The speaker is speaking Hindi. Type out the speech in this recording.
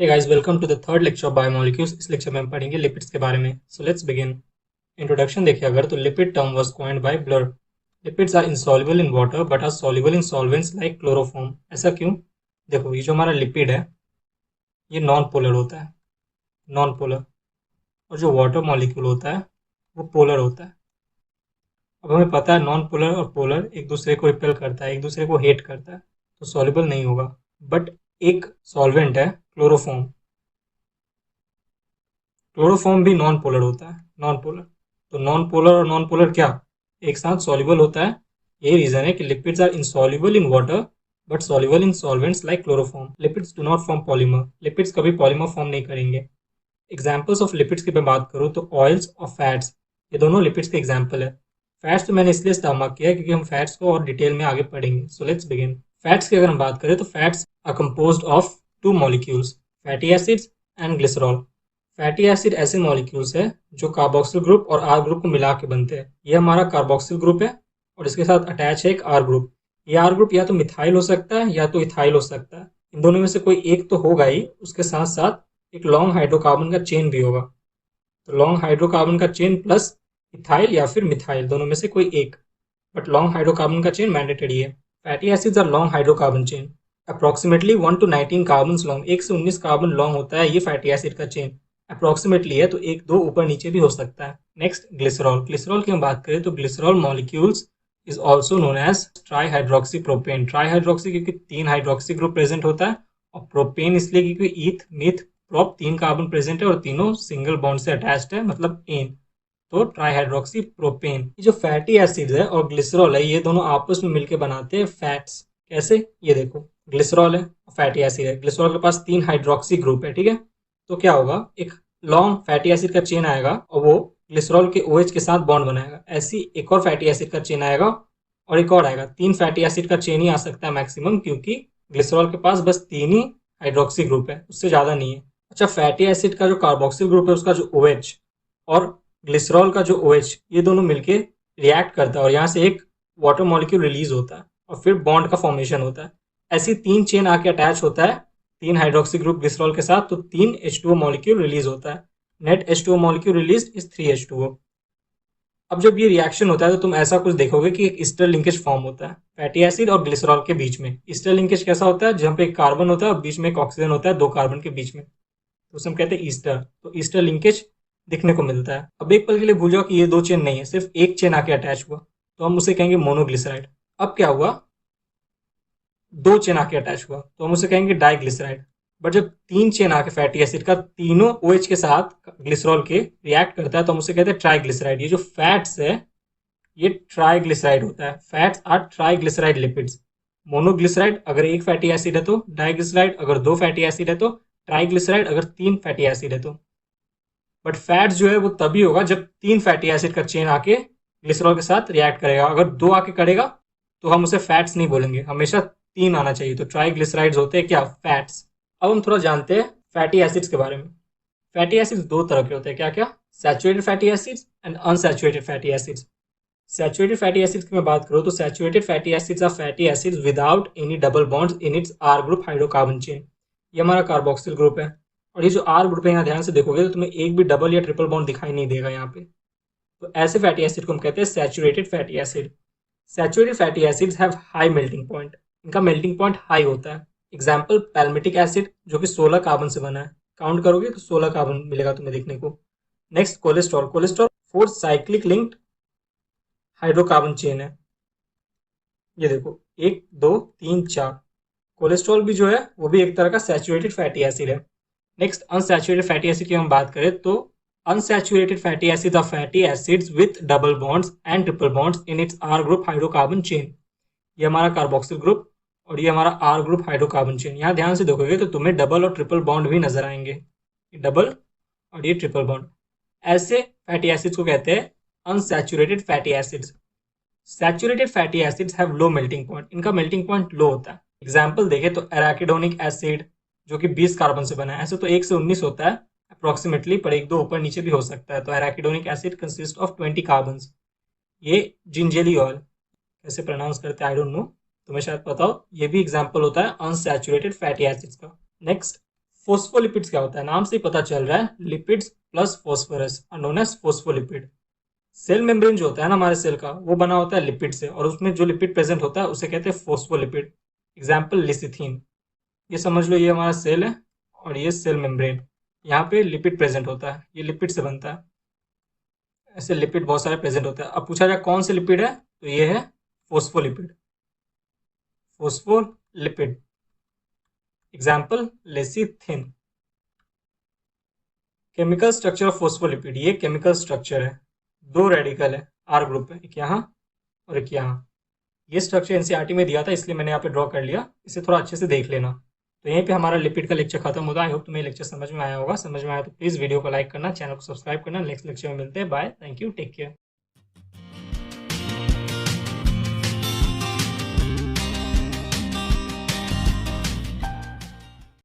Hey guys, welcome to the third lecture of biomolecules. इस लेक्चर में हम पढ़ेंगे लिपिड्स के बारे में. So let's begin. इंट्रोडक्शन देखें अगर तो lipid term was coined by Blur. Lipids are insoluble in water but are soluble in solvents like chloroform. ऐसा क्यों? देखो ये जो हमारा लिपिड है ये नॉन पोलर होता है, नॉन पोलर, और जो वाटर मॉलिक्यूल होता है वो पोलर होता है. अब हमें पता है नॉन पोलर और पोलर एक दूसरे को रिपेल करता है, एक दूसरे को हेट करता है, तो सॉल्युबल नहीं होगा. बट एक सॉल्वेंट है क्लोरोफॉर्म. क्लोरोफॉर्म भी नॉन पोलर होता है, नॉन पोलर. तो नॉन पोलर और नॉन पोलर क्या एक साथ सॉल्युबल होता है. यही रीजन है कि lipids are insoluble in water but soluble in solvents like chloroform. Lipids do not form polymer. Lipids कभी पॉलीमर फॉर्म नहीं करेंगे. एग्जाम्पल्स ऑफ लिपिड्स की मैं बात करूँ तो ऑयल्स और फैट्स, ये दोनों लिपिड्स के एग्जाम्पल है. फैट्स तो मैंने इसलिए स्टमक किया क्योंकि हम फैट्स को और डिटेल में आगे पढ़ेंगे. So let's begin. फैट्स की अगर हम बात करें तो fats are composed of two molecules, fatty acids and glycerol. Fatty acid ऐसे मॉलिक्यूल्स है जो कार्बोक्सिल ग्रुप और आर ग्रुप को मिला के बनते हैं. ये हमारा कार्बोक्सिल ग्रुप है और इसके साथ अटैच है एक आर ग्रुप. ये आर ग्रुप या तो मिथाइल हो सकता है या तो इथाइल हो सकता है. इन दोनों में से कोई एक तो होगा ही. उसके साथ साथ एक लॉन्ग हाइड्रोकार्बन का चेन भी होगा. तो लॉन्ग हाइड्रोकार्बन का चेन प्लस इथाइल या फिर मिथाइल, दोनों में से कोई एक. बट लॉन्ग हाइड्रोकार्बन का चेन मैंडेटरी है. Fatty acids are long hydrocarbon chain, approximately 1 to 19 carbon long. 1 से 19 कार्बन लॉन्ग होता है ये फैटी एसिड का चेन. अप्रोक्सीमेटली है तो एक दो ऊपर नीचे भी हो सकता है. Next glycerol. ग्लिसरॉल की हम बात करें तो glycerol molecules is also known as tri hydroxy propane. Tri hydroxy क्योंकि 3 हाइड्रोक्सी ग्रुप प्रेजेंट होता है, और प्रोपेन इसलिए क्योंकि ईथ मिथ प्रोप 3 कार्बन प्रेजेंट है और तीनों सिंगल बॉन्ड से अटैच्ड है, मतलब एन. तो ट्राईहाइड्रोक्सी प्रोपेन. ये जो फैटी एसिड है और ग्लिसरॉल है ये दोनों आपस में मिलकर बनाते हैं फैट्स. कैसे? ये देखो, ग्लिसरॉल है और फैटी एसिड है. ग्लिसरॉल के पास 3 हाइड्रोक्सी ग्रुप है, ठीक है. तो क्या होगा, एक लॉन्ग फैटी एसिड का चेन आएगा और वो ग्लिसरॉल के OH के साथ बॉन्ड बनाएगा. ऐसी एक और फैटी एसिड का चेन आएगा और एक और आएगा. 3 फैटी एसिड का चेन ही आ सकता है मैक्सिमम, क्योंकि ग्लिसरॉल के पास बस 3 ही हाइड्रोक्सी ग्रुप है, उससे ज्यादा नहीं है. अच्छा, फैटी एसिड का जो कार्बोक्सिल ग्रुप है उसका जो OH और ग्लिसरॉल का जो OH, ये दोनों मिलके रिएक्ट करता है और यहाँ से एक वाटर मॉलिक्यूल रिलीज होता है और फिर बॉन्ड का फॉर्मेशन होता है. ऐसी 3 चेन आके अटैच होता है 3 हाइड्रोक्सी ग्रुप ग्लिसरॉल के साथ, तो 3 H2O मॉलिक्यूल रिलीज होता है. Net H2O molecule release is 3 H2O. अब जब ये रिएक्शन होता है तो तुम ऐसा कुछ देखोगे कि एक ईस्टर लिंकेज फॉर्म होता है फैटी एसिड और ग्लिसरॉल के बीच में. ईस्टर लिंकेज कैसा होता है, जहाँ पे एक कार्बन होता है और बीच में एक ऑक्सीजन होता है 2 कार्बन के बीच में, तो उसे हम कहते हैं ईस्टर. तो ईस्टर लिंकेज दिखने को मिलता है. अब एक पल के लिए भूल जाओ कि ये 2 चेन नहीं है, सिर्फ एक चेन आके अटैच हुआ, तो हम उसे कहेंगे मोनोग्लिसराइड. अब क्या हुआ, 2 चेन आके अटैच हुआ तो हम उसे कहेंगे डाइग्लिसराइड. बट जब 3 चेन आके फैटी एसिड का तीनों OH के साथ ग्लिसरॉल के रिएक्ट करता है तो हम उसे कहते हैं ट्राइग्लिसराइड. ये जो फैट्स है ये ट्राइग्लिसराइड होता है. Fats are triglyceride lipids. Monoglyceride अगर एक फैटी एसिड है तो, डाइग्लिसराइड अगर 2 फैटी एसिड है तो, ट्राइग्लिसराइड अगर 3 फैटी एसिड है तो. बट फैट्स जो है वो तभी होगा जब 3 फैटी एसिड का चेन आके ग्लिसरॉल के साथ रिएक्ट करेगा. अगर 2 आके करेगा तो हम उसे फैट्स नहीं बोलेंगे, हमेशा 3 आना चाहिए. तो ट्राइग्लिसराइड्स होते हैं क्या, फैट्स. अब हम थोड़ा जानते हैं फैटी एसिड्स के बारे में. फैटी एसिड्स 2 तरह के होते हैं, क्या क्या, saturated fatty acids and unsaturated fatty acids. Saturated fatty acids की मैं बात करूँ तो saturated fatty acids are fatty acids without any double bonds in its R group hydrocarbon chain. ये हमारा कार्बोक्सिल ग्रुप है और ये जो आर ग्रुप है यहाँ ध्यान से देखोगे तो तुम्हें एक भी डबल या ट्रिपल बॉन्ड दिखाई नहीं देगा यहाँ पे. तो ऐसे फैटी एसिड को हम कहते हैं saturated fatty acid. Saturated fatty acids have high melting point. इनका मेल्टिंग पॉइंट हाई होता है. एग्जाम्पल पैल्मिटिक एसिड जो कि 16 कार्बन से बना है. काउंट करोगे तो 16 कार्बन मिलेगा तुम्हें देखने को. Next cholesterol. Cholesterol 4 cyclic linked hydrocarbon chain है. ये देखो 1 2 3 4. कोलेस्ट्रॉल भी जो है वो भी एक तरह का सैचुरेटेड फैटी एसिड है. नेक्स्ट अनसैचुरेटेड फैटी एसिड की हम बात करें तो unsaturated fatty acid are fatty acids with double bonds and triple bonds in its R group hydrocarbon chain. ये हमारा कार्बोक्सिल ग्रुप और ये हमारा आर ग्रुप हाइड्रोकार्बन चेन. यहाँ ध्यान से देखोगे तो तुम्हें डबल और ट्रिपल बॉन्ड भी नजर आएंगे, ये डबल और ये ट्रिपल बॉन्ड. ऐसे फैटी एसिड्स को कहते हैं unsaturated fatty acids. Saturated fatty acids have low melting point. इनका मेल्टिंग पॉइंट लो होता है. एग्जाम्पल देखें तो एराकिडोनिक एसिड जो कि 20 कार्बन से बना है. ऐसे तो 1 से 19 होता है अप्रोक्सीमेटली, पर एक दो ऊपर नीचे भी हो सकता है. तो arachidonic acid consist of 20 carbon. ये जिंजेली ऑयल कैसे प्रोनाउंस करते हैं आई डोंट नो, तुम्हें शायद पता हो. ये भी एग्जाम्पल होता है अनसैचुरेटेड फैटी एसिड्स का. नेक्स्ट फोस्फोलिपिड्स क्या होता है? नाम से ही पता चल रहा है, lipids plus phosphorus are known as phospholipid. Cell membrane जो होता है ना हमारे सेल का, वो बना होता है लिपिड से, और उसमें जो लिपिड प्रेजेंट होता है उसे कहते हैं फोस्फोलिपिड। एग्जाम्पल लिसिथीन। ये समझ लो ये हमारा सेल है और ये सेल मेम्ब्रेन, यहाँ पे लिपिड प्रेजेंट होता है, ये लिपिड से बनता है। ऐसे लिपिड बहुत सारे प्रेजेंट होते हैं। अब पूछा जाए कौन से लिपिड है, तो ये है phospholipid. Phospholipid example lecithin. Chemical structure of phospholipid, ये केमिकल स्ट्रक्चर है। दो रेडिकल है, आर ग्रुप है, एक यहाँ और एक यहाँ। ये स्ट्रक्चर एनसीईआरटी में दिया था, इसलिए मैंने यहाँ पे ड्रॉ कर लिया, इसे थोड़ा अच्छे से देख लेना। तो यहीं पे हमारा लिपिड का लेक्चर खत्म होता है। आई होप तुम्हें लेक्चर समझ में आया होगा। समझ में आया तो प्लीज़ वीडियो को लाइक करना, चैनल को सब्सक्राइब करना। नेक्स्ट लेक्चर में मिलते हैं। Bye, thank you, take care.